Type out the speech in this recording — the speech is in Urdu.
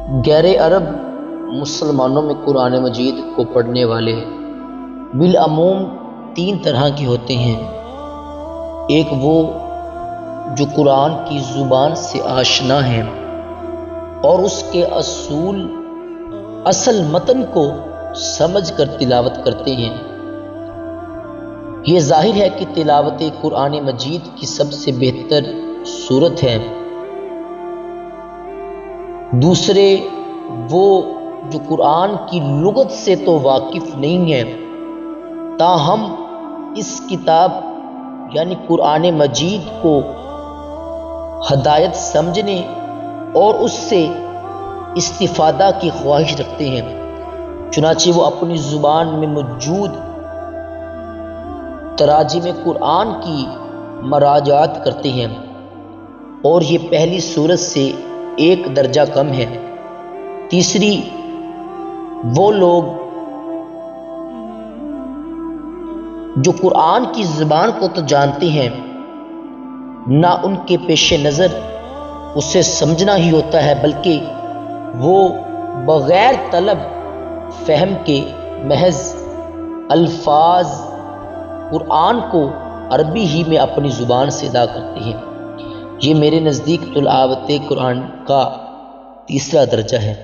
غیر عرب مسلمانوں میں قرآن مجید کو پڑھنے والے بالعموم تین طرح کے ہوتے ہیں۔ ایک وہ جو قرآن کی زبان سے آشنا ہیں اور اس کے اصل متن کو سمجھ کر تلاوت کرتے ہیں۔ یہ ظاہر ہے کہ تلاوت قرآن مجید کی سب سے بہتر صورت ہے۔ دوسرے وہ جو قرآن کی لغت سے تو واقف نہیں ہے، تاہم اس کتاب یعنی قرآن مجید کو ہدایت سمجھنے اور اس سے استفادہ کی خواہش رکھتے ہیں، چنانچہ وہ اپنی زبان میں موجود تراجم قرآن کی مراجعات کرتے ہیں، اور یہ پہلی صورت سے ایک درجہ کم ہے۔ تیسری وہ لوگ جو قرآن کی زبان کو تو جانتے ہیں، نہ ان کے پیش نظر اسے سمجھنا ہی ہوتا ہے، بلکہ وہ بغیر طلب فہم کے محض الفاظ قرآن کو عربی ہی میں اپنی زبان سے ادا کرتے ہیں۔ یہ میرے نزدیک تلاوت قرآن کا تیسرا درجہ ہے۔